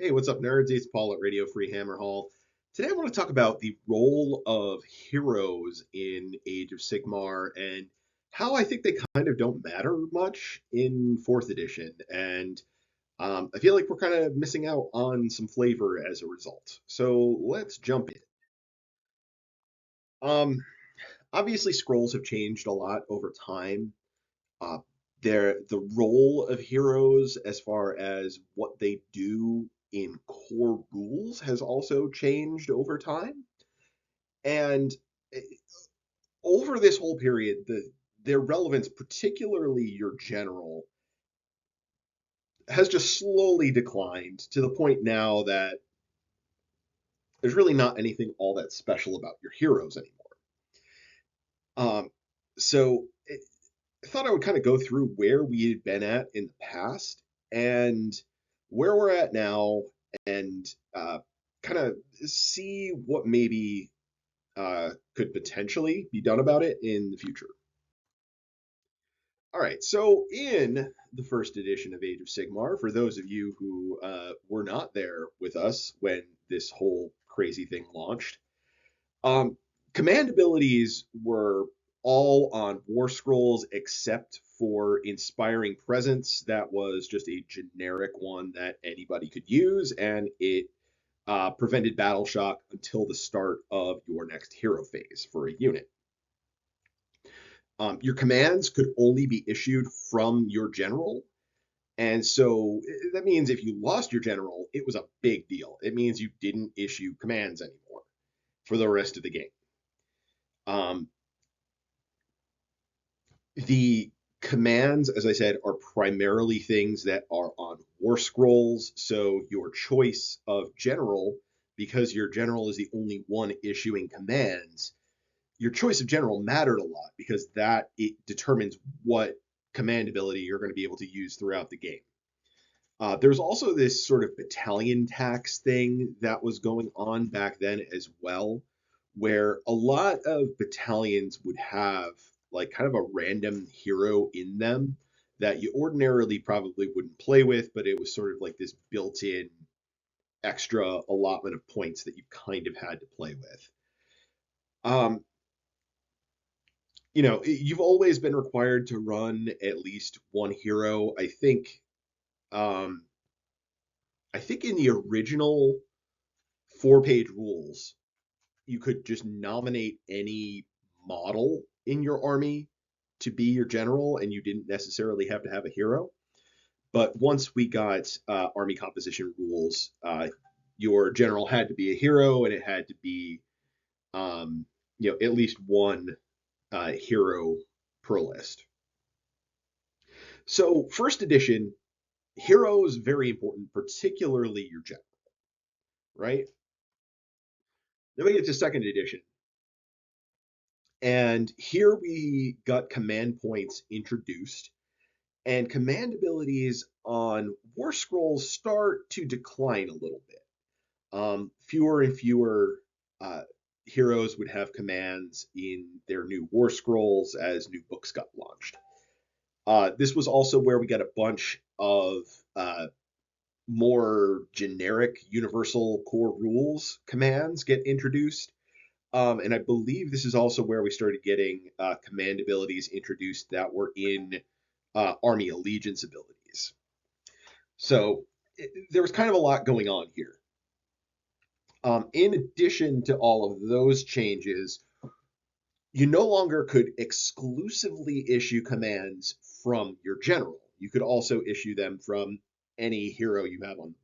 Hey, what's up, nerds? It's Paul at Radio Free Hammer Hall. Today I want to talk about the role of heroes in Age of Sigmar and how I think they kind of don't matter much in 4th edition. And I feel like we're kind of missing out on some flavor as a result. So let's jump in. Um, Obviously, scrolls have changed a lot over time. Uh, the role of heroes as far as what they do in core rules has also changed over time. And eh, over this whole period, their relevance, particularly your general, has just slowly declined to the point now that there's really not anything all that special about your heroes anymore. Um, so I thought I would kind of go through where we had been at in the past and where we're at now, and kind of see what maybe could potentially be done about it in the future. All right, so in the first edition of Age of Sigmar, for those of you who were not there with us when this whole crazy thing launched, um, command abilities were all on War Scrolls except for Inspiring Presence. That was just a generic one that anybody could use, and it prevented battle shock until the start of your next hero phase for a unit. Your commands could only be issued from your general, and so that means if you lost your general, it was a big deal. It means you didn't issue commands anymore for the rest of the game. Um, The commands, as I said, are primarily things that are on war scrolls. So your choice of general, because your general is the only one issuing commands, your choice of general mattered a lot because that it determines what command ability you're going to be able to use throughout the game. There's also this sort of battalion tax thing that was going on back then as well, where a lot of battalions would have like kind of a random hero in them that you ordinarily probably wouldn't play with, but it was sort of like this built-in extra allotment of points that you kind of had to play with. Um, you've always been required to run at least one hero. Um, I think in the original 4-page rules, you could just nominate any model in your army to be your general, and you didn't necessarily have to have a hero. But once we got army composition rules, your general had to be a hero, and it had to be, at least one hero per list. So first edition, heroes very important, particularly your general, right? Then we get to second edition, and here we got command points introduced, and command abilities on War Scrolls start to decline a little bit. Fewer and fewer heroes would have commands in their new War Scrolls as new books got launched. This was also where we got a bunch of more generic universal core rules commands get introduced. And I believe this is also where we started getting command abilities introduced that were in Army Allegiance abilities. So there was kind of a lot going on here. In addition to all of those changes, you no longer could exclusively issue commands from your general. You could also issue them from any hero you have on the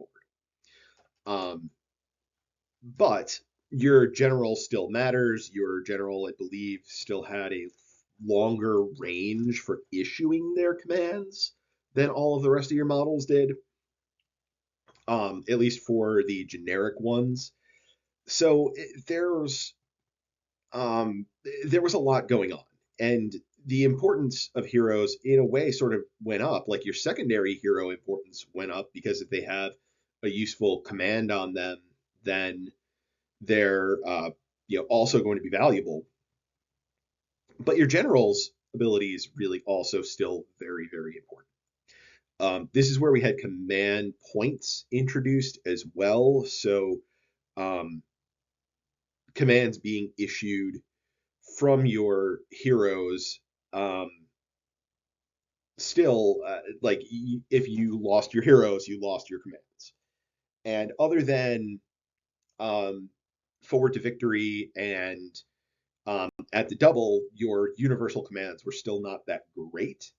board. But your general still matters. Your general, I believe, still had a longer range for issuing their commands than all of the rest of your models did, at least for the generic ones. So there was a lot going on, and the importance of heroes, in a way, sort of went up. Like your secondary hero importance went up because if they have a useful command on them, then they're also going to be valuable. But your general's ability is really also still very, very important. This is where we had command points introduced as well. So um, commands being issued from your heroes, um, still, like if you lost your heroes, you lost your commands. And other than um, forward to victory and at the double, your universal commands were still not that great.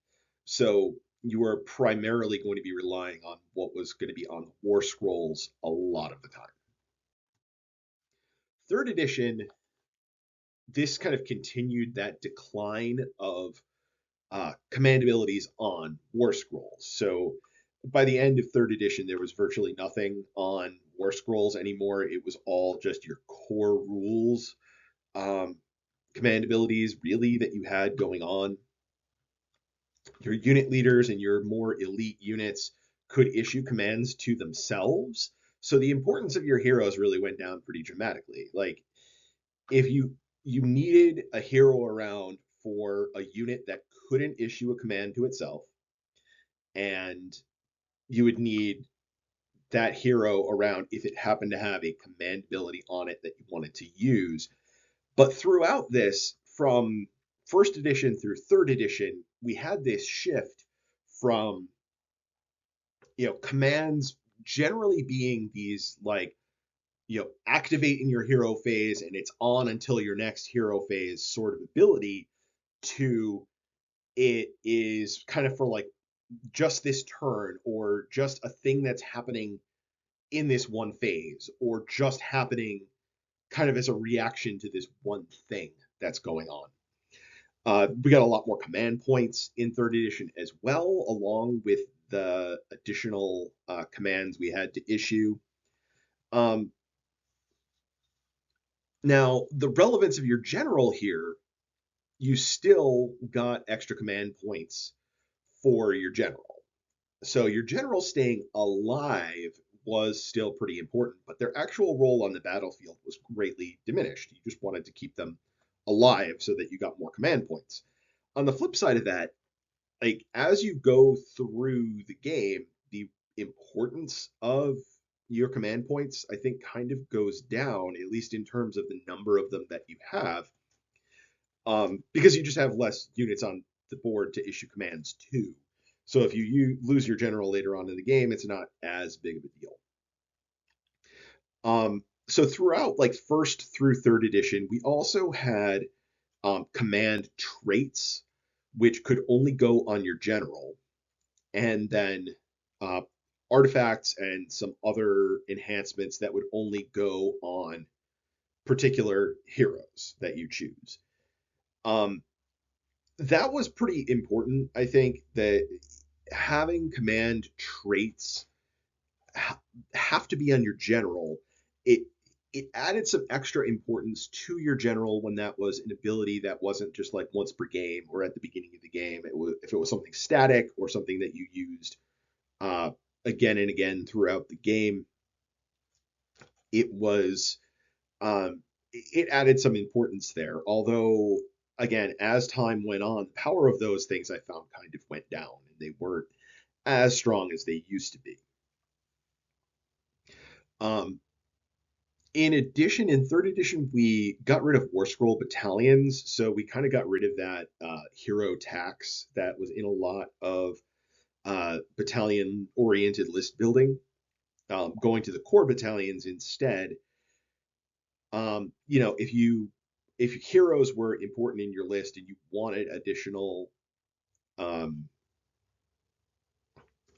So you were primarily going to be relying on what was going to be on the war scrolls a lot of the time. Third edition, this kind of continued that decline of command abilities on war scrolls. So by the end of third edition, there was virtually nothing on war scrolls anymore. It was all just your core rules, um, command abilities, really, that you had going on. Your unit leaders and your more elite units could issue commands to themselves. So the importance of your heroes really went down pretty dramatically. Like if you needed a hero around for a unit that couldn't issue a command to itself, and you would need that hero around if it happened to have a command ability on it that you wanted to use. But throughout this, from first edition through third edition, we had this shift from commands generally being these like activate in your hero phase and it's on until your next hero phase sort of ability to it is kind of for like just this turn or just a thing that's happening in this one phase or just happening kind of as a reaction to this one thing that's going on. We got a lot more command points in third edition as well, along with the additional commands we had to issue. Um, Now, the relevance of your general here, you still got extra command points for your general. So your general staying alive was still pretty important, but their actual role on the battlefield was greatly diminished. You just wanted to keep them alive so that you got more command points. On the flip side of that, like as you go through the game, the importance of your command points, I think, kind of goes down, at least in terms of the number of them that you have, because you just have less units on the board to issue commands to. So if you lose your general later on in the game, it's not as big of a deal. So throughout, like first through third edition, we also had command traits, which could only go on your general, and then uh, artifacts and some other enhancements that would only go on particular heroes that you choose. Um, that was pretty important, I think, that having command traits have to be on your general. It it added some extra importance to your general when that was an ability that wasn't just like once per game or at the beginning of the game. It was if it was something static or something that you used uh, again and again throughout the game. It was it added some importance there. Although again, as time went on, the power of those things I found kind of went down, and they weren't as strong as they used to be. Um, in addition, in third edition, we got rid of War Scroll battalions, so we kind of got rid of that hero tax that was in a lot of battalion-oriented list building. Going to the core battalions instead. If heroes were important in your list and you wanted um,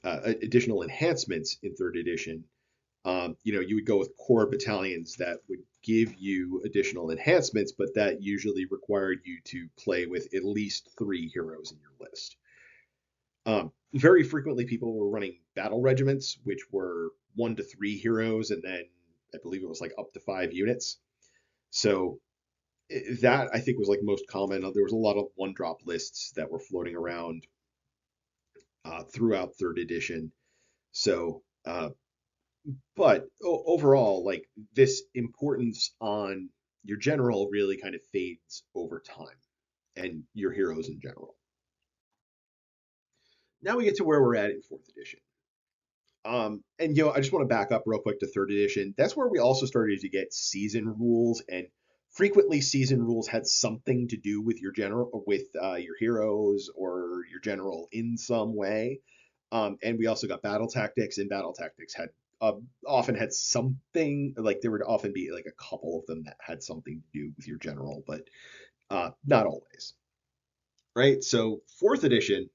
additional enhancements in third edition, you would go with core battalions that would give you additional enhancements, but that usually required you to play with at least 3 heroes in your list. Very frequently, people were running battle regiments, which were 1 to 3 heroes, and then I believe it was like up to 5 units. So that I think was like most common. There was a lot of one drop lists that were floating around throughout third edition. So but overall, like this importance on your general really kind of fades over time and your heroes in general. now we get to where we're at in fourth edition. And I just want to back up real quick to third edition. That's where we also started to get season rules, and frequently season rules had something to do with your general, with your heroes or your general in some way. And we also got battle tactics, and battle tactics had often had something, like there would often be like a couple of them that had something to do with your general, but not always. Right. So fourth edition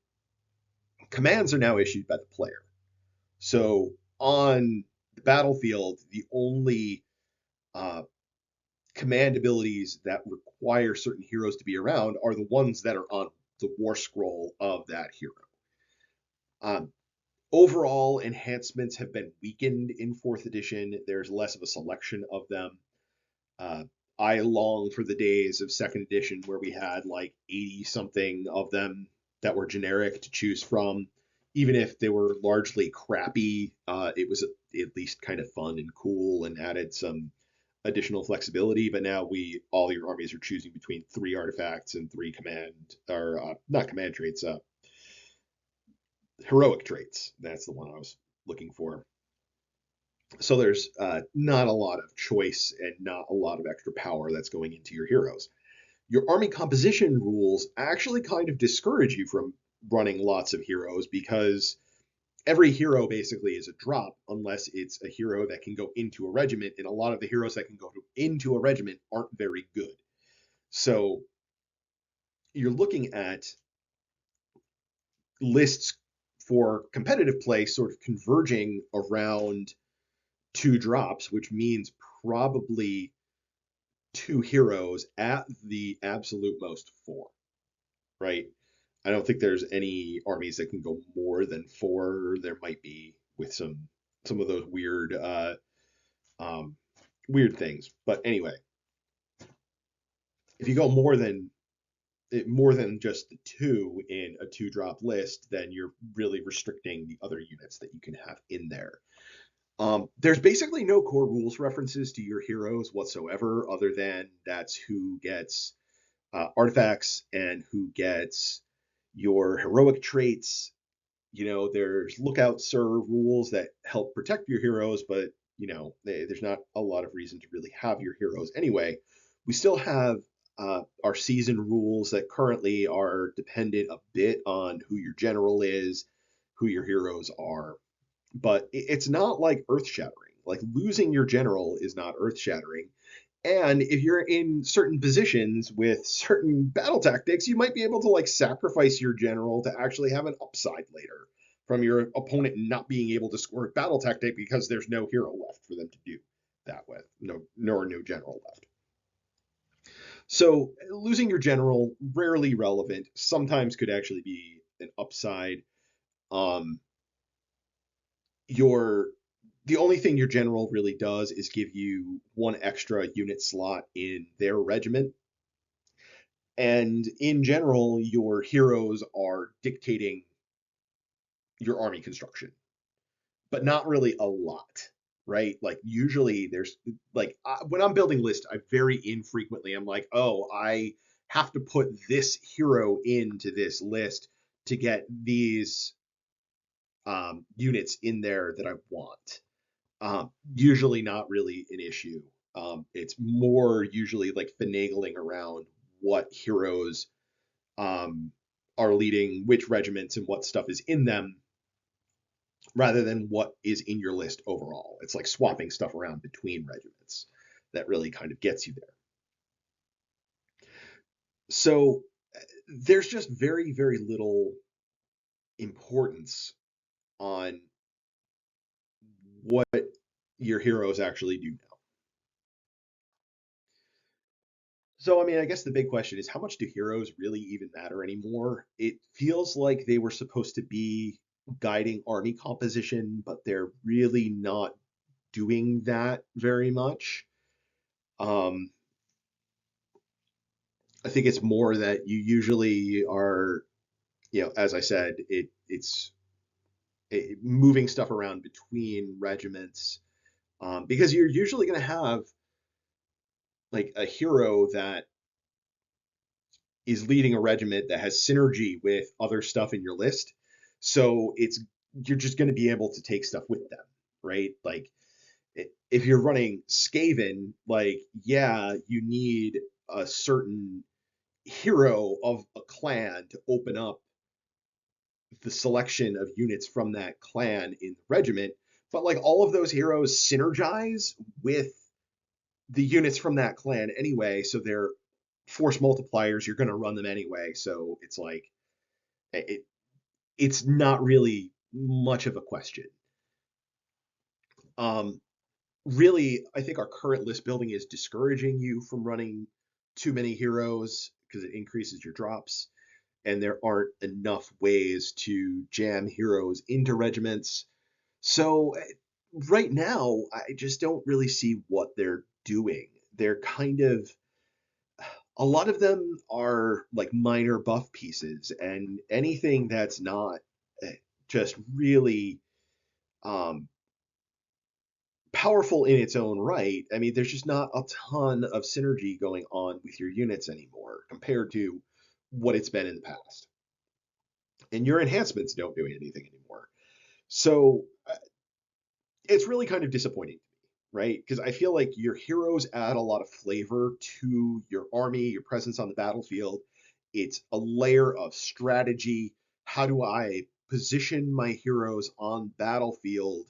commands are now issued by the player. So on the battlefield, the only uh, command abilities that require certain heroes to be around are the ones that are on the war scroll of that hero. Um, Overall, enhancements have been weakened in fourth edition. There's less of a selection of them. Uh, I long for the days of second edition where we had like 80 something of them that were generic to choose from. Even if they were largely crappy, it was at least kind of fun and cool and added some additional flexibility. But now all your armies are choosing between 3 artifacts and 3 command, or not command traits, heroic traits. That's the one I was looking for. So there's not a lot of choice and not a lot of extra power that's going into your heroes. Your army composition rules actually kind of discourage you from running lots of heroes because every hero basically is a drop unless it's a hero that can go into a regiment, and a lot of the heroes that can go into a regiment aren't very good. So you're looking at lists for competitive play sort of converging around 2 drops, which means probably 2 heroes at the absolute most 4, right? I don't think there's any armies that can go more than 4. There might be with some of those um, weird things, but anyway, if you go more than just the 2 in a 2-drop list, then you're really restricting the other units that you can have in there. There's basically no core rules references to your heroes whatsoever, other than that's who gets artifacts and who gets your heroic traits. There's lookout serve rules that help protect your heroes, but there's not a lot of reason to really have your heroes anyway. We still have our season rules that currently are dependent a bit on who your general is, who your heroes are, but it's not like earth shattering. Like losing your general is not earth shattering. And if you're in certain positions with certain battle tactics, you might be able to like sacrifice your general to actually have an upside later from your opponent not being able to score a battle tactic because there's no hero left for them to do that with, nor no general left. So losing your general, rarely relevant, sometimes could actually be an upside. Um, your the only thing your general really does is give you 1 extra unit slot in their regiment. And in general, your heroes are dictating your army construction, but not really a lot, right? Like usually there's like when I'm building lists, I very infrequently I'm like, oh, I have to put this hero into this list to get these units in there that I want. Usually not really an issue. It's more usually like finagling around what heroes um, are leading which regiments and what stuff is in them rather than what is in your list overall. It's like swapping stuff around between regiments that really kind of gets you there. So there's just very, very little importance on what your heroes actually do now. So, I mean, I guess the big question is how much do heroes really even matter anymore? It feels like they were supposed to be guiding army composition, but they're really not doing that very much. Um, I think it's more that you usually are, as I said, moving stuff around between regiments, because you're usually going to have like a hero that is leading a regiment that has synergy with other stuff in your list. So you're just going to be able to take stuff with them, right? Like if you're running Skaven, like yeah, you need a certain hero of a clan to open up the selection of units from that clan in the regiment, but like all of those heroes synergize with the units from that clan anyway, so they're force multipliers. You're going to run them anyway, so it's like it, it's not really much of a question. Um, Really, I think our current list building is discouraging you from running too many heroes because it increases your drops, and there aren't enough ways to jam heroes into regiments. So right now, I just don't really see what they're doing. They're kind of a lot of them are like minor buff pieces, and anything that's not just really um, powerful in its own right. I mean, there's just not a ton of synergy going on with your units anymore compared to what it's been in the past. And your enhancements don't do anything anymore. So it's really kind of disappointing, right? Because I feel like your heroes add a lot of flavor to your army, your presence on the battlefield. It's a layer of strategy. How do I position my heroes on battlefield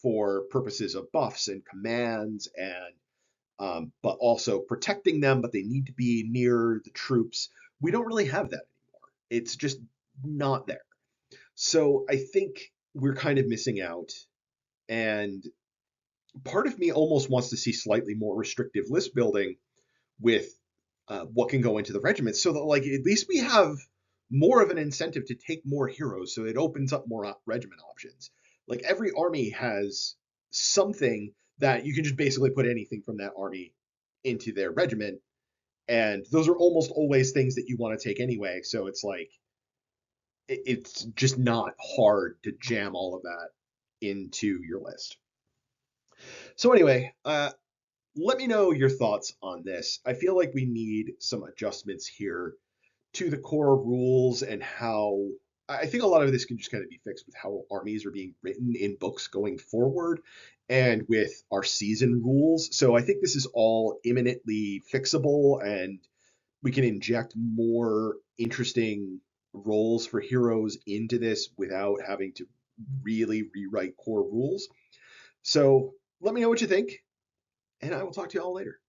for purposes of buffs and commands and but also protecting them, but they need to be near the troops. We don't really have that anymore. It's just not there. So I think we're kind of missing out. And part of me almost wants to see slightly more restrictive list building with what can go into the regiment, so that like at least we have more of an incentive to take more heroes, so it opens up more regiment options. Like every army has something that you can just basically put anything from that army into their regiment, and those are almost always things that you want to take anyway. So it's like it's just not hard to jam all of that into your list. So anyway, let me know your thoughts on this. I feel like we need some adjustments here to the core rules and how I think a lot of this can just kind of be fixed with how armies are being written in books going forward and with our season rules. So I think this is all imminently fixable, and we can inject more interesting roles for heroes into this without having to really rewrite core rules. So let me know what you think, and I will talk to you all later.